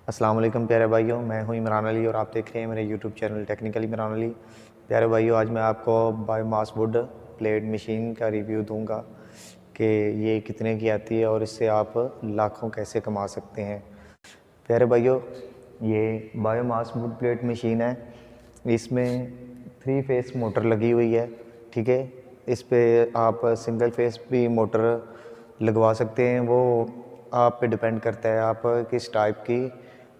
अस्सलाम वालेकुम प्यारे भाइयों, मैं हूं इमरान अली और आप देख रहे हैं मेरे YouTube channel technical Imran Ali. प्यारे भाइयों, आज मैं आपको बायोमास वुड प्लेट मशीन का रिव्यू दूंगा कि ये कितने की आती है और इससे आप लाखों कैसे कमा सकते हैं। प्यारे भाइयों, ये बायोमास वुड प्लेट मशीन है। इसमें 3 फेस मोटर लगी हुई है। ठीक है, इस पे आप सिंगल फेस भी मोटर लगवा सकते हैं। वो आप पे डिपेंड करता है आप किस टाइप की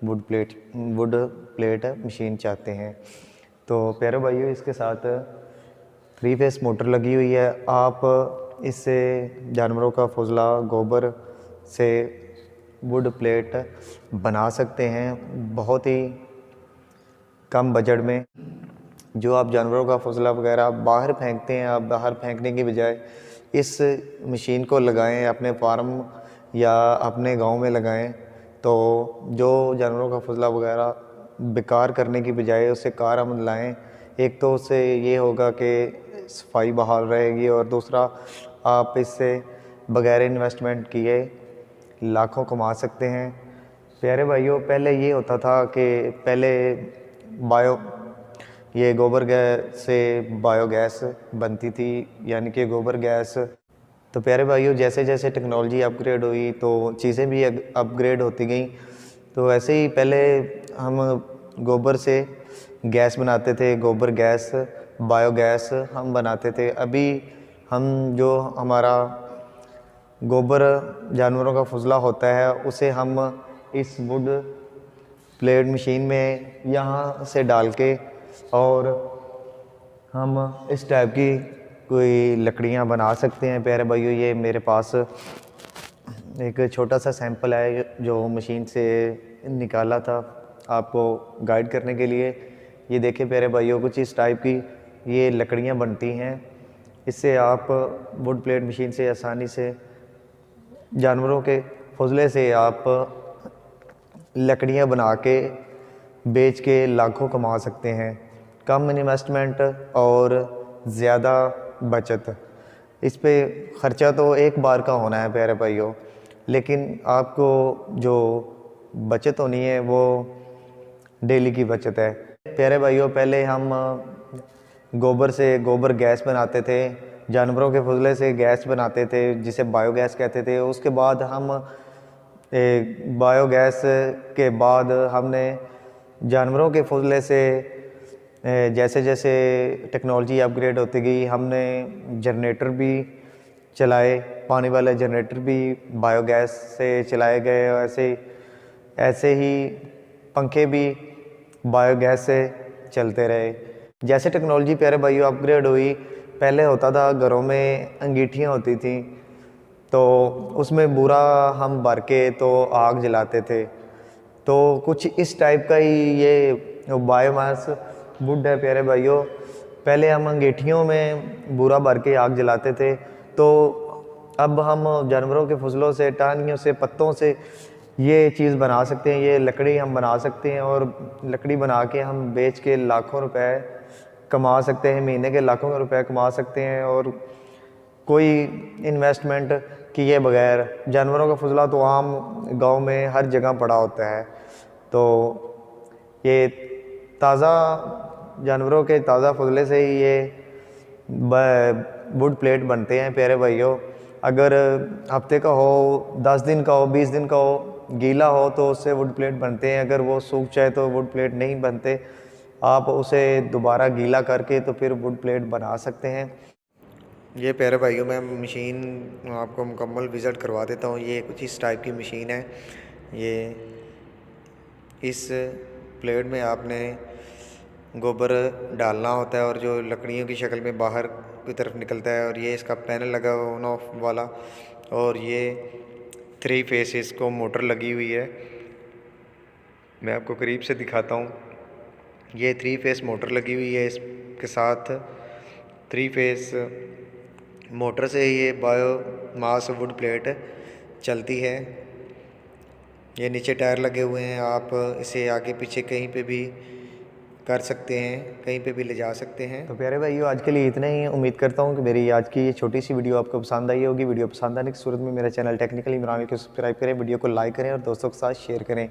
वुड प्लेट मशीन चाहते हैं। तो प्यारे भाइयों, इसके साथ 3 फेस मोटर लगी हुई है। आप इससे जानवरों का फुजला गोबर से वुड प्लेट बना सकते हैं बहुत ही कम बजट में। जो आप जानवरों का फुजला वगैरह बाहर फेंकते हैं, आप बाहर फेंकने की बजाय इस मशीन को लगाएं, अपने फार्म या अपने गांव में लगाएं। तो जो जानवरों का फुजला वगैरह बेकार करने की बजाय उससे कारआमद लाएँ। एक तो उससे ये होगा कि सफाई बहाल रहेगी और दूसरा आप इससे बगैर इन्वेस्टमेंट किए लाखों कमा सकते हैं। प्यारे भाइयों, पहले ये होता था कि पहले ये गोबर गैस से बायोगैस बनती थी, यानी कि गोबर गैस। तो प्यारे भाइयों, जैसे जैसे टेक्नोलॉजी अपग्रेड हुई तो चीज़ें भी अपग्रेड होती गई। तो ऐसे ही पहले हम गोबर से गैस बनाते थे, गोबर गैस बायोगैस हम बनाते थे। अभी हम जो हमारा गोबर जानवरों का फुजला होता है उसे हम इस वुड प्लेट मशीन में यहाँ से डाल के और हम इस टाइप की कोई लकड़ियाँ बना सकते हैं। प्यारे भाइयों, ये मेरे पास एक छोटा सा सैंपल है जो मशीन से निकाला था आपको गाइड करने के लिए। ये देखिए प्यारे भाइयों, कुछ इस टाइप की ये लकड़ियाँ बनती हैं। इससे आप वुड प्लेट मशीन से आसानी से जानवरों के फुजले से आप लकड़ियाँ बना के बेच के लाखों कमा सकते हैं। कम इन्वेस्टमेंट और ज़्यादा बचत। इस पे ख़र्चा तो एक बार का होना है प्यारे भाइयों, लेकिन आपको जो बचत होनी है वो डेली की बचत है। प्यारे भाइयों, पहले हम गोबर से गोबर गैस बनाते थे, जानवरों के फुजले से गैस बनाते थे जिसे बायोगैस कहते थे। उसके बाद हम बायोगैस के बाद हमने जानवरों के फुजले से जैसे जैसे टेक्नोलॉजी अपग्रेड होती गई हमने जनरेटर भी चलाए, पानी वाले जनरेटर भी बायोगैस से चलाए गए। ऐसे ही पंखे भी बायोगैस से चलते रहे। जैसे टेक्नोलॉजी प्यारे भाइयों अपग्रेड हुई, पहले होता था घरों में अंगीठियाँ होती थी तो उसमें बूरा हम भर के तो आग जलाते थे। तो कुछ इस टाइप का ही ये बायोमास वुड है प्यारे भाइयों। पहले हम अंगीठियों में बूरा भर के आग जलाते थे, तो अब हम जानवरों के फुजलों से, टहनियों से, पत्तों से ये चीज़ बना सकते हैं। ये लकड़ी हम बना सकते हैं और लकड़ी बना के हम बेच के लाखों रुपए कमा सकते हैं, महीने के लाखों रुपए कमा सकते हैं। और कोई इन्वेस्टमेंट किए बगैर, जानवरों का फुजला तो आम गांव में हर जगह पड़ा होता है। तो ये ताज़ा जानवरों के ताज़ा फुजले से ही ये वुड प्लेट बनते हैं प्यारे भाइयों। अगर हफ्ते का हो, 10 दिन का हो, 20 दिन का हो, गीला हो तो उससे वुड प्लेट बनते हैं। अगर वो सूख जाए तो वुड प्लेट नहीं बनते। आप उसे दोबारा गीला करके तो फिर वुड प्लेट बना सकते हैं। ये प्यारे भाइयों, मैं मशीन आपको मुकम्मल विज़िट करवा देता हूँ। ये कुछ इस टाइप की मशीन है। ये इस प्लेट में आपने गोबर डालना होता है और जो लकड़ियों की शक्ल में बाहर की तरफ निकलता है, और ये इसका पैनल लगा हुआ ऑन ऑफ वाला, और ये 3 फेसेस को मोटर लगी हुई है। मैं आपको करीब से दिखाता हूँ। ये 3 फेस मोटर लगी हुई है। इसके साथ 3 फेस मोटर से ये बायोमास वुड प्लेट चलती है। ये नीचे टायर लगे हुए हैं, आप इसे आगे पीछे कहीं पे भी कर सकते हैं, कहीं पे भी ले जा सकते हैं। तो प्यारे भाइयों, आज के लिए इतना ही। उम्मीद करता हूँ कि मेरी आज की ये छोटी सी वीडियो आपको पसंद आई होगी। वीडियो पसंद आने की सूरत में मेरा चैनल टेक्निकल इमरान को सब्सक्राइब करें, वीडियो को लाइक करें और दोस्तों के साथ शेयर करें।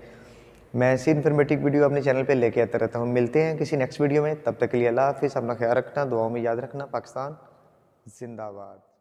मैं ऐसी इन्फॉर्मेटिव वीडियो अपने चैनल पे लेके आता रहता हूँ। मिलते हैं किसी नेक्स्ट वीडियो में, तब तक के लिए अल्लाह हाफिज़। अपना ख्याल रखना, दुआओं में याद रखना। पाकिस्तान जिंदाबाद।